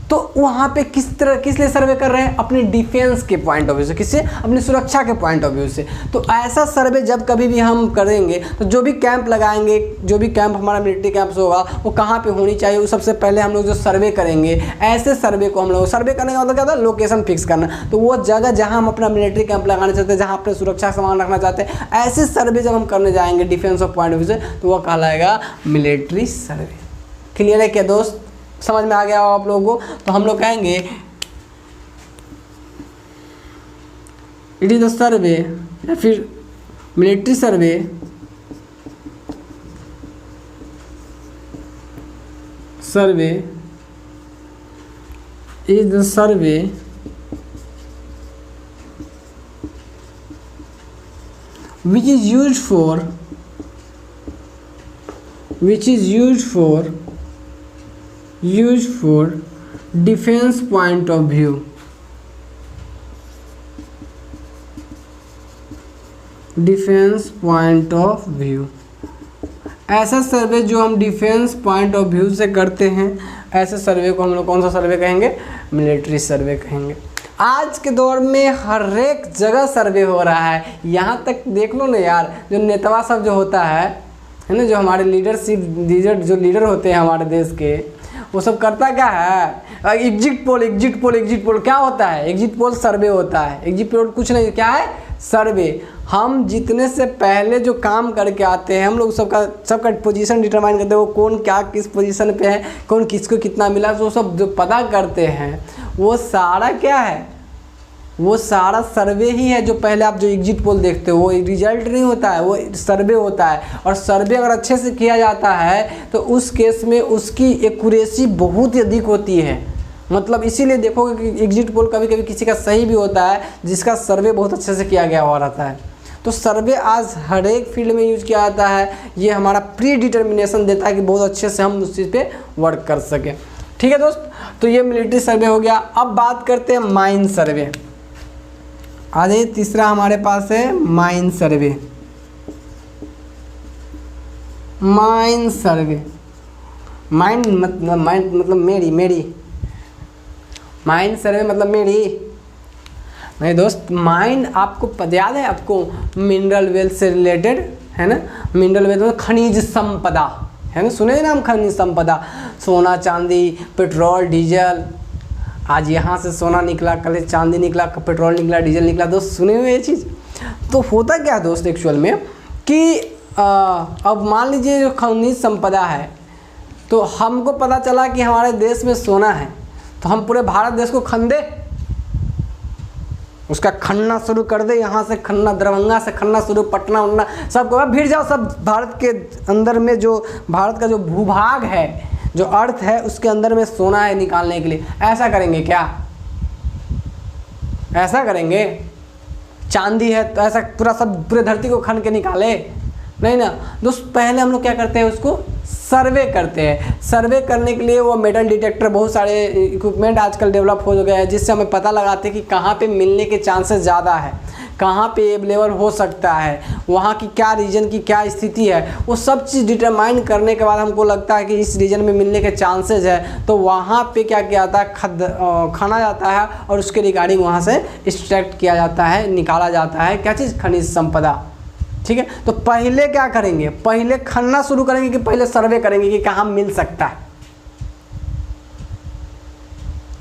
तो वहाँ पे किस लिए सर्वे कर रहे हैं, अपने डिफेंस के पॉइंट ऑफ व्यू से, किससे, अपनी सुरक्षा के पॉइंट ऑफ व्यू से। तो ऐसा सर्वे जब कभी भी हम करेंगे तो जो भी कैंप लगाएंगे, जो भी कैंप हमारा मिलिट्री कैंप्स होगा वो कहाँ पे होनी चाहिए, वो सबसे पहले हम लोग जो सर्वे करेंगे, ऐसे सर्वे को हम लोग सर्वे करने का मतलब क्या होता है, लोकेशन फिक्स करना। तो वो जगह जहाँ हम अपना मिलिट्री कैंप लगाना चाहते हैं, जहाँ अपने सुरक्षा सामान रखना चाहते हैं, ऐसे सर्वे जब हम करने जाएंगे defence of point of view से, तो वह कहलाएगा मिलिट्री सर्वे। क्लियर है क्या दोस्त, समझ में आ गया हो आप लोगों को। तो हम लोग कहेंगे इट इज द सर्वे या फिर military survey is the survey which is used for defense point of view। Defence point of view, ऐसा सर्वे जो हम डिफेंस पॉइंट ऑफ व्यू से करते हैं, ऐसे सर्वे को हम लोग कौन सा सर्वे कहेंगे, मिलिट्री सर्वे कहेंगे। आज के दौर में हर एक जगह सर्वे हो रहा है। यहाँ तक देख लो ना यार, जो नेतावा सब जो होता है ना, जो हमारे जो लीडर होते हैं हमारे देश के, वो सब करता क्या है, एग्जिट पोल क्या होता है, एग्जिट पोल सर्वे होता है। एग्जिट पोल कुछ नहीं, क्या है, सर्वे। हम जितने से पहले जो काम करके आते हैं, हम लोग सबका पोजीशन डिटरमाइन करते हैं, वो कौन क्या किस पोजीशन पे है, कौन किसको कितना मिला, वो सब जो पता करते हैं, वो सारा क्या है, वो सारा सर्वे ही है। जो पहले आप जो एग्जिट पोल देखते हो वो रिजल्ट नहीं होता है, वो सर्वे होता है। और सर्वे अगर अच्छे से किया जाता है तो उस केस में उसकी एक्यूरेसी बहुत ही अधिक होती है। मतलब इसीलिए देखोगे कि एग्जिट पोल कभी कभी किसी का सही भी होता है, जिसका सर्वे बहुत अच्छे से किया गया हुआ रहता है। तो सर्वे आज हर एक फील्ड में यूज किया जाता है। ये हमारा प्री डिटर्मिनेशन देता है कि बहुत अच्छे से हम उस चीज़ पे वर्क कर सकें। ठीक है दोस्त, तो ये मिलिट्री सर्वे हो गया। अब बात करते हैं माइन सर्वे। आज ये तीसरा हमारे पास है माइन सर्वे। माइन सर्वे, माइन मतलब मेरी माइन सर्वे मतलब मेरी नहीं दोस्त। माइन आपको याद है, आपको मिनरल वेल्थ से रिलेटेड है ना। मिनरल वेल्थ मतलब खनिज संपदा है ना, सुने ना हम, खनिज संपदा, सोना चांदी पेट्रोल डीजल। आज यहाँ से सोना निकला, कल चांदी निकला, पेट्रोल निकला, डीजल निकला। दोस्त सुने हुए ये चीज़। तो होता क्या है दोस्त एक्चुअल में कि अब मान लीजिए जो खनिज संपदा है, तो हमको पता चला कि हमारे देश में सोना है, तो हम पूरे भारत देश को खंदे, उसका खनना शुरू कर दे। यहाँ से खनना, दरभंगा से खनना शुरू, पटना उन्ना सब भिड़ जाओ, सब भारत के अंदर में जो भारत का जो भूभाग है, जो अर्थ है, उसके अंदर में सोना है निकालने के लिए। ऐसा करेंगे क्या, ऐसा करेंगे? चांदी है तो ऐसा पूरे धरती को खन के निकाले? नहीं ना दोस्त। पहले हम लोग क्या करते हैं, उसको सर्वे करते हैं। सर्वे करने के लिए वो मेटल डिटेक्टर, बहुत सारे इक्विपमेंट आजकल डेवलप हो गए हैं, जिससे हमें पता लगाते हैं कि कहाँ पे मिलने के चांसेस ज़्यादा है, कहाँ पे अवेलेबल हो सकता है, वहाँ की क्या रीजन की क्या स्थिति है। वो सब चीज़ डिटरमाइन करने के बाद हमको लगता है कि इस रीजन में मिलने के चांसेस है, तो वहाँ पे क्या किया जाता है, खाना जाता है और उसके रिगार्डिंग वहाँ से एक्सट्रैक्ट किया जाता है, निकाला जाता है क्या चीज़, खनिज संपदा। ठीक है, तो पहले क्या करेंगे, पहले खनना शुरू करेंगे कि पहले सर्वे करेंगे कि कहाँ मिल सकता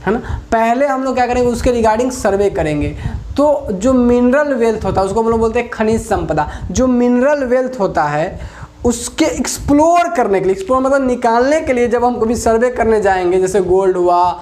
है ना। पहले हम लोग क्या करेंगे, उसके रिगार्डिंग सर्वे करेंगे। तो जो मिनरल वेल्थ होता है उसको हम लोग बोलते हैं खनिज संपदा। जो मिनरल वेल्थ होता है उसके एक्सप्लोर करने के लिए, एक्सप्लोर मतलब निकालने के लिए, जब हम कभी सर्वे करने जाएंगे, जैसे गोल्ड हुआ,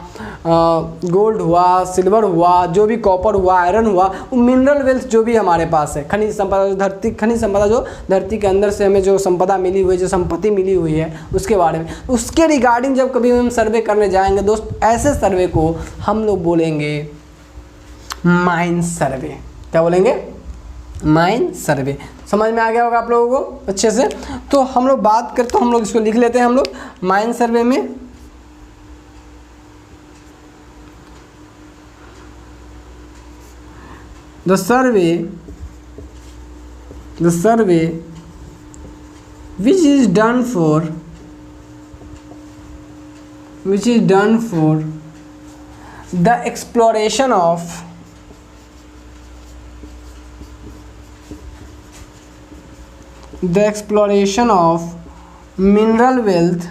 सिल्वर हुआ, जो भी कॉपर हुआ, आयरन हुआ, वो मिनरल वेल्थ जो भी हमारे पास है, खनिज संपदा, जो खनिज संपदा जो धरती के अंदर से हमें जो संपदा मिली हुई है, जो संपत्ति मिली हुई है, उसके बारे में, उसके रिगार्डिंग जब कभी हम सर्वे करने जाएंगे दोस्त, ऐसे सर्वे को हम लोग बोलेंगे माइन सर्वे। क्या बोलेंगे, माइन सर्वे। समझ में आ गया होगा आप लोगों को अच्छे से। तो हम लोग बात करते, तो हम लोग इसको लिख लेते हैं। हम लोग माइन सर्वे में the survey the survey which is done for the exploration of mineral wealth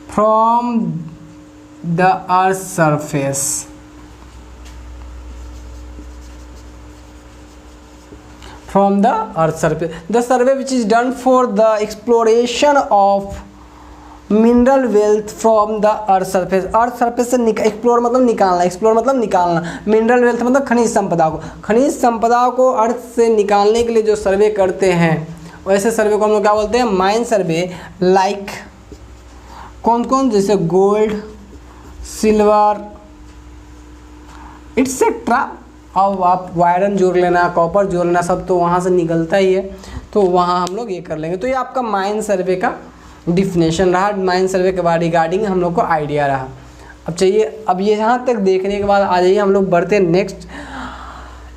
from the earth's surface. From the earth's surface. The survey which is done for the exploration of mineral wealth from the earth surface. Earth surface से explore मतलब निकालना, explore मतलब निकालना, mineral wealth मतलब खनिज संपदा को अर्थ से निकालने के लिए जो सर्वे करते हैं वैसे सर्वे को हम लोग क्या बोलते हैं? माइन सर्वे। लाइक कौन कौन? जैसे गोल्ड, सिल्वर इट्सेट्रा। अब आप आयरन जोड़ लेना, कॉपर जोड़ लेना, सब तो वहाँ से निकलता ही है, तो वहाँ हम लोग ये कर लेंगे। तो ये आपका माइन सर्वे का डिफिनेशन रहा, माइन सर्वे के बाद रिगार्डिंग हम लोग को आइडिया रहा। अब चाहिए, अब ये यहाँ तक देखने के बाद आ जाइए हम लोग बढ़ते हैं नेक्स्ट।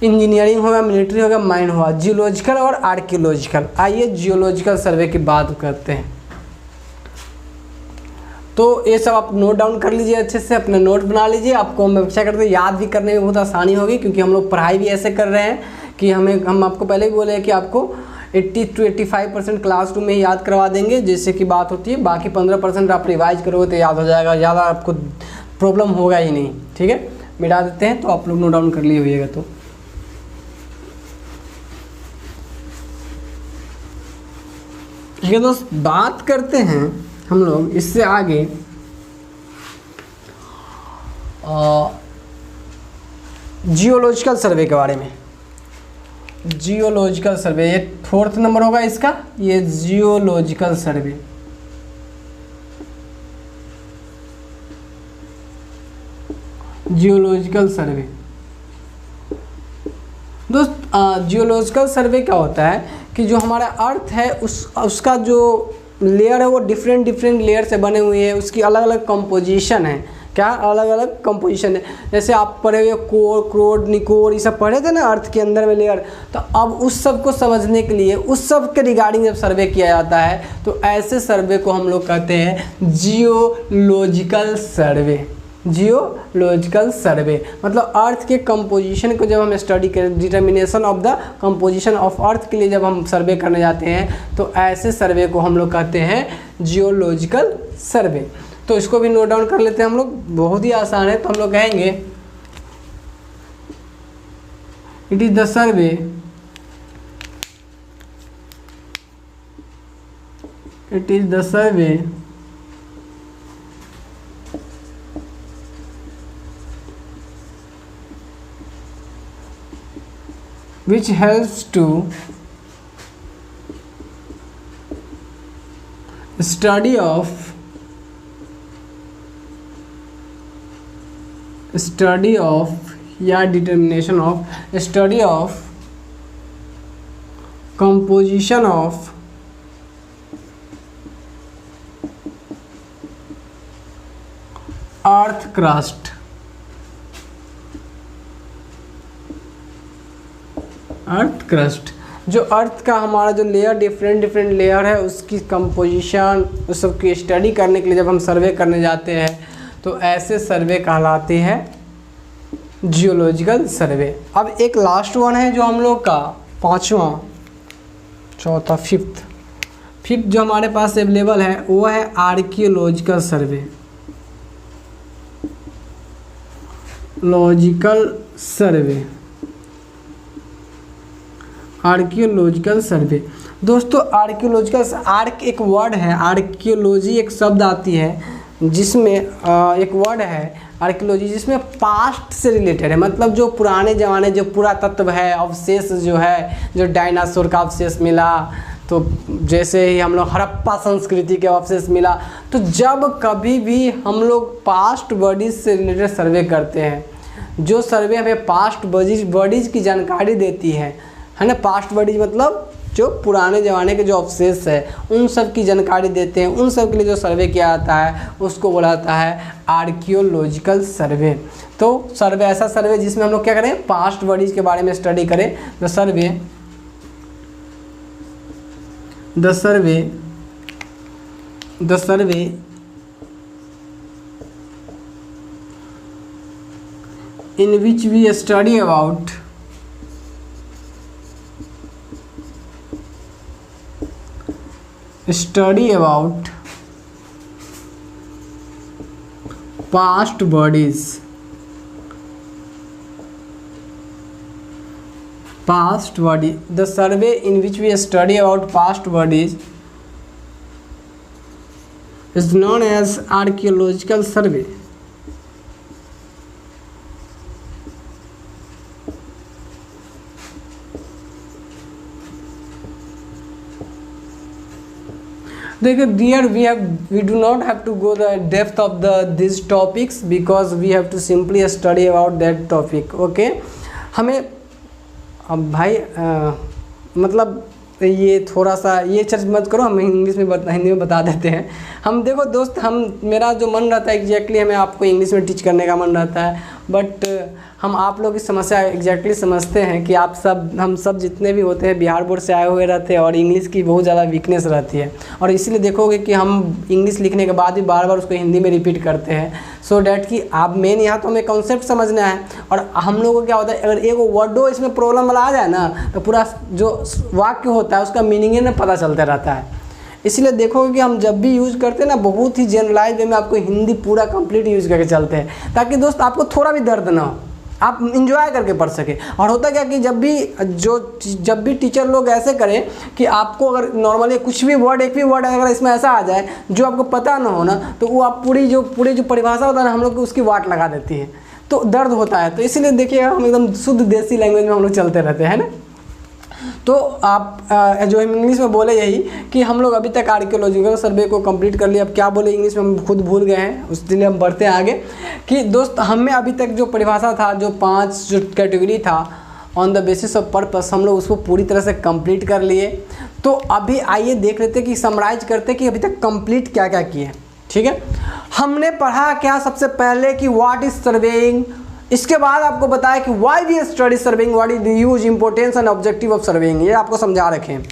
इंजीनियरिंग हो गया, मिलिट्री हो गया, माइन हुआ, जियोलॉजिकल और आर्कियोलॉजिकल। आइए जियोलॉजिकल सर्वे की बात करते हैं। तो ये सब आप नोट डाउन कर लीजिए, अच्छे से अपना नोट बना लीजिए। आपको हम अपेक्षा करते हैं याद भी करने में बहुत आसानी होगी, क्योंकि हम लोग पढ़ाई भी ऐसे कर रहे हैं कि हम आपको पहले भी बोले हैं कि आपको 80 to 85% क्लासरूम में ही याद करवा देंगे, जैसे कि बात होती है। बाकी 15% आप रिवाइज करोगे तो याद हो जाएगा, ज़्यादा आपको प्रॉब्लम होगा ही नहीं। ठीक है, मिटा देते हैं, तो आप लोग नोट डाउन कर लिए होइएगा। तो ठीक है दोस्त, बात करते हैं हम लोग इससे आगे जियोलॉजिकल सर्वे के बारे में। जियोलॉजिकल सर्वे ये 4th नंबर होगा इसका, ये जियोलॉजिकल सर्वे। जियोलॉजिकल सर्वे दोस्त, जियोलॉजिकल सर्वे क्या होता है कि जो हमारा अर्थ है उसका जो लेयर है वो डिफरेंट लेयर से बने हुए हैं, उसकी अलग अलग कंपोजिशन है। क्या अलग अलग कंपोजिशन है? जैसे आप पढ़े हुए कोर, क्रोड, निकोर, ये सब पढ़े थे ना अर्थ के अंदर में लेयर। तो अब उस सब को समझने के लिए उस सब के रिगार्डिंग जब सर्वे किया जाता है तो ऐसे सर्वे को हम लोग कहते हैं जियोलॉजिकल सर्वे। जियोलॉजिकल सर्वे मतलब अर्थ के कंपोजिशन को जब हम स्टडी करें, determination of the composition of earth के लिए जब हम सर्वे करने जाते हैं तो ऐसे सर्वे को हम लोग कहते हैं जियोलॉजिकल सर्वे। तो इसको भी नोट डाउन कर लेते हैं हम लोग, बहुत ही आसान है। तो हम लोग कहेंगे it is the survey, it is the survey which helps to study of या determination of study of composition of earth crust। Earth crust जो अर्थ का हमारा जो लेयर डिफरेंट लेयर है उसकी कंपोजिशन उस सब की स्टडी करने के लिए जब हम सर्वे करने जाते हैं तो ऐसे सर्वे कहलाते हैं जियोलॉजिकल सर्वे। अब एक लास्ट वन है जो हम लोग का 5वां, चौथा, फिफ्थ जो हमारे पास अवेलेबल है वो है आर्कियोलॉजिकल सर्वे। लॉजिकल सर्वे, आर्कियोलॉजिकल सर्वे। दोस्तों आर्कियोलॉजिकल, आर्क एक वर्ड है, आर्कियोलॉजी एक शब्द आती है जिसमें एक वर्ड है आर्कियोलॉजी जिसमें पास्ट से रिलेटेड है। मतलब जो पुराने ज़माने जो पुरातत्व है, अवशेष जो है, जो डायनासोर का अवशेष मिला, तो जैसे ही हम लोग हड़प्पा संस्कृति के अवशेष मिला, तो जब कभी भी हम लोग पास्ट बॉडीज से रिलेटेड सर्वे करते हैं, जो सर्वे हमें पास्ट बॉडीज की जानकारी देती है ना। पास्ट बॉडीज मतलब जो पुराने ज़माने के जो अवशेष है उन सब की जानकारी देते हैं। उन सब के लिए जो सर्वे किया जाता है उसको बोला जाता है आर्कियोलॉजिकल सर्वे। तो सर्वे ऐसा सर्वे जिसमें हम लोग क्या करें, पास्ट बॉडीज के बारे में स्टडी करें। The survey in which we study about past bodies, the survey in which we study about past bodies is known as archaeological survey। देखिए dear, we do not have to go the depth of these topics because we have to simply study about that topic। okay, हमें अब भाई मतलब ये थोड़ा सा ये church मत करो, हम इंग्लिश में हिंदी में बता देते हैं। हम देखो दोस्त, मेरा जो मन रहता है एग्जैक्टली हमें आपको इंग्लिश में टीच करने का मन रहता है, बट हम आप लोग की समस्या एग्जैक्टली समझते हैं कि हम सब जितने भी होते हैं बिहार बोर्ड से आए हुए रहते हैं और इंग्लिश की बहुत ज़्यादा वीकनेस रहती है, और इसीलिए देखोगे कि हम इंग्लिश लिखने के बाद भी बार बार उसको हिंदी में रिपीट करते हैं, सो डैट कि आप मेन यहाँ तो हमें कॉन्सेप्ट समझना है। और हम लोगों को क्या होता है, अगर एक वर्डो इसमें प्रॉब्लम वाला आ जाए ना तो पूरा जो वाक्य होता है उसका मीनिंग ही ना पता चलता रहता है। इसलिए देखोगे कि हम जब भी यूज़ करते हैं ना बहुत ही जनरलाइज वे में आपको हिंदी पूरा कंप्लीट यूज़ करके चलते हैं, ताकि दोस्त आपको थोड़ा भी दर्द ना हो, आप इंजॉय करके पढ़ सके। और होता क्या कि जब भी टीचर लोग ऐसे करें कि आपको अगर नॉर्मली कुछ भी वर्ड, एक भी वर्ड अगर इसमें ऐसा आ जाए जो आपको पता ना हो ना, तो वो आप पूरी जो परिभाषा होता है ना हम लोग उसकी वाट लगा देती है, तो दर्द होता है। तो इसीलिए देखिएगा हम एकदम शुद्ध देसी लैंग्वेज में हम लोग चलते रहते हैं ना। तो आप जो हम इंग्लिश में बोले यही कि हम लोग अभी तक आर्कियोलॉजिकल सर्वे को कंप्लीट कर लिया। अब क्या बोले इंग्लिश में हम खुद भूल गए हैं, उसके लिए हम बढ़ते हैं आगे कि दोस्त हमें अभी तक जो परिभाषा था, जो 5 जो कैटेगरी था on the basis of purpose, हम लोग उसको पूरी तरह से कंप्लीट कर लिए। तो अभी आइए देख लेते हैं कि समराइज करते हैं कि अभी तक कंप्लीट क्या क्या किए। ठीक है, हमने पढ़ा क्या सबसे पहले कि व्हाट इज सर्वेइंग, इसके बाद आपको बताया कि why we study surveying, what is the use, importance and objective of surveying, ये आपको समझा रखे हैं।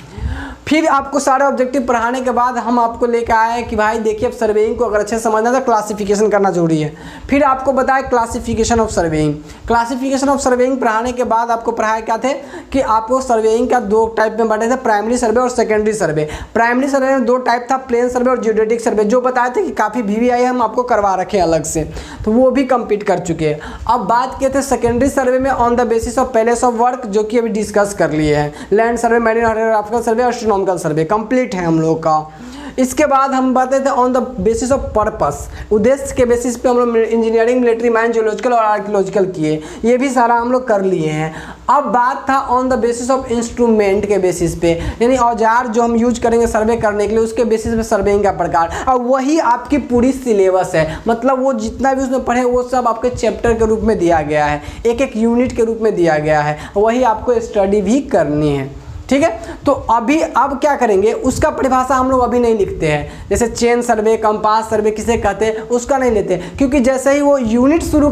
फिर आपको सारे ऑब्जेक्टिव पढ़ाने के बाद हम आपको लेकर आए कि भाई देखिए अब सर्वेइंग को अगर अच्छे से समझना तो क्लासिफिकेशन करना जरूरी है। फिर आपको बताया classification of surveying. Classification of surveying पढ़ाने के बाद आपको पढ़ाया क्या थे कि आपको सर्वेइंग का 2 टाइप में बांटे थे, प्राइमरी सर्वे और सेकेंडरी सर्वे। प्राइमरी सर्वे में 2 टाइप था, प्लेन सर्वे और जियोडेटिक सर्वे, जो बताए थे कि काफ़ी VVI हम आपको करवा रखे हैं अलग से, तो वो भी कंप्लीट कर चुके हैं। अब बात किए थे सेकेंडरी सर्वे में on the basis of place of work, जो कि अभी डिस्कस कर लिए हैं। लैंड सर्वे, मैरीन हाइड्रोग्राफिकल सर्वे और एस्ट्रोनॉमिकल सर्वे कंप्लीट है हम लोग का। इसके बाद हम बताते थे on the basis of purpose, उद्देश्य के बेसिस पे हम लोग इंजीनियरिंग, मिलिट्री, माइन, जियोलॉजिकल और आर्कियोलॉजिकल किए, ये भी सारा हम लोग कर लिए हैं। अब बात था on the basis of instrument के बेसिस पे, यानी औजार जो हम यूज करेंगे सर्वे करने के लिए, उसके बेसिस पे सर्वेइंग का प्रकार। अब वही आपकी पूरी सिलेबस है, मतलब वो जितना भी उसमें पढ़े वो सब आपके चैप्टर के रूप में दिया गया है, एक एक यूनिट के रूप में दिया गया है, वही आपको स्टडी भी करनी है। ठीक है, तो अब क्या करेंगे, उसका परिभाषा हम लोग अभी नहीं लिखते हैं। जैसे चेन सर्वे, कंपास सर्वे किसे कहते हैं उसका नहीं लेते, क्योंकि जैसे ही वो यूनिट शुरू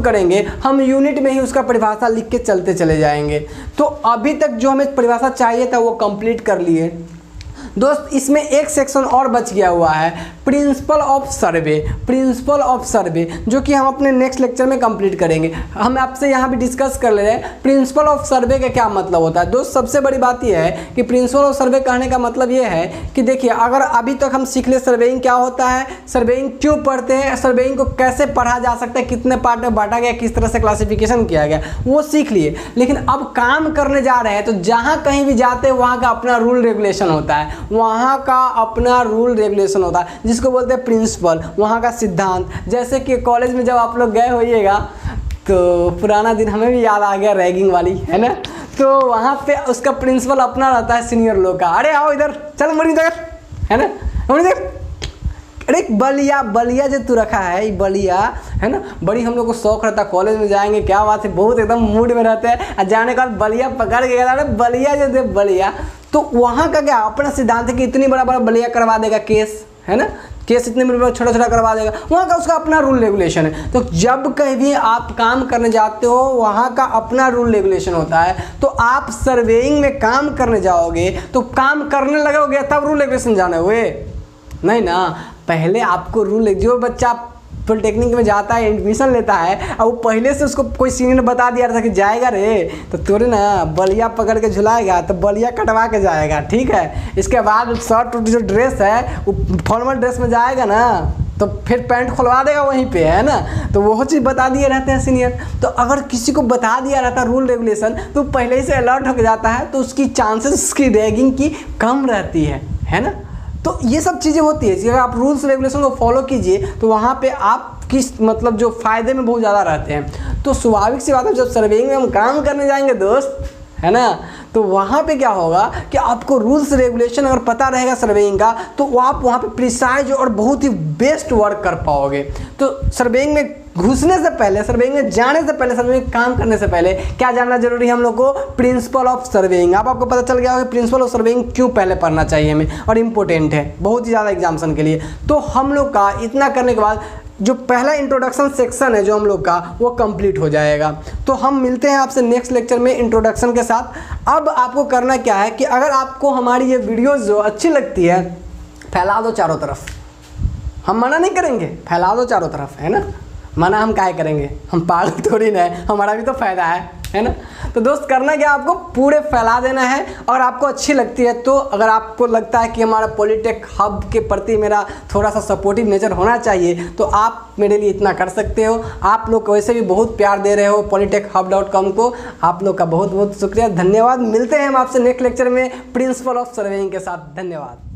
करेंगे हम यूनिट में ही उसका परिभाषा लिख के चलते चले जाएंगे। तो अभी तक जो हमें परिभाषा चाहिए था वो कंप्लीट कर लिए दोस्त। इसमें एक सेक्शन और बच गया हुआ है, प्रिंसिपल ऑफ सर्वे, जो कि हम अपने नेक्स्ट लेक्चर में कंप्लीट करेंगे। हम आपसे यहाँ भी डिस्कस कर ले रहे हैं प्रिंसिपल ऑफ सर्वे का क्या मतलब होता है। दोस्त सबसे बड़ी बात यह है कि प्रिंसिपल ऑफ सर्वे कहने का मतलब ये है कि देखिए अगर अभी तक हम सीख ले सर्वेइंग क्या होता है, सर्वेइंग क्यों पढ़ते हैं, सर्वेइंग को कैसे पढ़ा जा सकता है, कितने पार्ट में बांटा गया, किस तरह से क्लासिफिकेशन किया गया, वो सीख लिए। लेकिन अब काम करने जा रहे हैं तो जहाँ कहीं भी जाते हैं वहाँ का अपना रूल रेगुलेशन होता है, जिसको बोलते हैं प्रिंसिपल, वहाँ का सिद्धांत। जैसे कि कॉलेज में जब आप लोग गए होइएगा तो पुराना दिन हमें भी याद आ गया, रैगिंग वाली है ना, तो वहाँ पे उसका प्रिंसिपल अपना रहता है सीनियर लोग का, अरे आओ इधर, चल मुड़ी इधर, है ना, मुड़ी इधर, अरे बलिया बलिया जो तू रखा है, ये बलिया है ना, बड़ी हम लोग को शौक रहता है कॉलेज में जाएंगे, क्या बात है, बहुत एकदम मूड में रहते हैं और जाने के बाद बलिया पकड़ के गया, बलिया जो दे बलिया। तो वहाँ का क्या अपना सिद्धांत है कि इतनी बड़ा बड़ा बलिया करवा देगा केस, है ना, केस इतने बड़ा छोटा छोटा करवा देगा, वहाँ का उसका अपना रूल रेगुलेशन है। तो जब कहीं भी आप काम करने जाते हो वहाँ का अपना रूल रेगुलेशन होता है। तो आप सर्वेइंग में काम करने जाओगे तो काम करने लगोगे तब रूल रेगुलेशन जाने हुए नहीं ना, पहले आपको रूल, जो बच्चा पॉलिटेक्निक में जाता है एडमिशन लेता है और वो पहले से उसको कोई सीनियर ने बता दिया था कि जाएगा रे तो तोरे ना बलिया पकड़ के झुलाएगा तो बलिया कटवा के जाएगा, ठीक है। इसके बाद शर्ट जो ड्रेस है वो फॉर्मल ड्रेस में जाएगा ना तो फिर पैंट खुलवा देगा वहीं पे, है ना, तो वो चीज़ बता दिए रहते हैं सीनियर। तो अगर किसी को बता दिया रहता है रूल रेगुलेशन तो पहले ही से अलर्ट होकर जाता है, तो उसकी चांसेस उसकी रैगिंग की कम रहती है ना। तो ये सब चीज़ें होती है, अगर आप रूल्स रेगुलेशन को फॉलो कीजिए तो वहाँ पे आप किस मतलब जो फ़ायदे में बहुत ज़्यादा रहते हैं। तो स्वाभाविक सी बात है जब सर्वेइंग में हम काम करने जाएंगे दोस्त, है ना, तो वहाँ पे क्या होगा कि आपको रूल्स रेगुलेशन अगर पता रहेगा सर्वेइंग का तो आप वहाँ पे प्रिसाइज और बहुत ही बेस्ट वर्क कर पाओगे। तो सर्वेइंग में घुसने से पहले, सर्वेइंग में जाने से पहले, सर्वेइंग काम करने से पहले क्या जानना जरूरी है हम लोग को, प्रिंसिपल ऑफ सर्वेइंग। अब आपको पता चल गया होगा प्रिंसिपल ऑफ सर्वेइंग क्यों पहले पढ़ना चाहिए हमें और इम्पोर्टेंट है बहुत ही ज़्यादा एग्जाम्सन के लिए। तो हम लोग का इतना करने के बाद जो पहला इंट्रोडक्शन सेक्शन है जो हम लोग का वो कंप्लीट हो जाएगा। तो हम मिलते हैं आपसे नेक्स्ट लेक्चर में इंट्रोडक्शन के साथ। अब आपको करना क्या है कि अगर आपको हमारी ये वीडियोस जो अच्छी लगती है फैला दो चारों तरफ, हम मना नहीं करेंगे, फैला दो चारों तरफ, है ना, मना हम काहे करेंगे, हम पागल थोड़ी ना है, हमारा भी तो फ़ायदा है ना। तो दोस्त करना क्या, आपको पूरे फैला देना है। और आपको अच्छी लगती है तो अगर आपको लगता है कि हमारा पॉलिटेक हब के प्रति मेरा थोड़ा सा सपोर्टिव नेचर होना चाहिए तो आप मेरे लिए इतना कर सकते हो। आप लोग वैसे भी बहुत प्यार दे रहे हो polytechhub.com को, आप लोग का बहुत बहुत शुक्रिया, धन्यवाद। मिलते हैं हम आपसे नेक्स्ट लेक्चर में प्रिंसिपल ऑफ सर्वेइंग के साथ। धन्यवाद।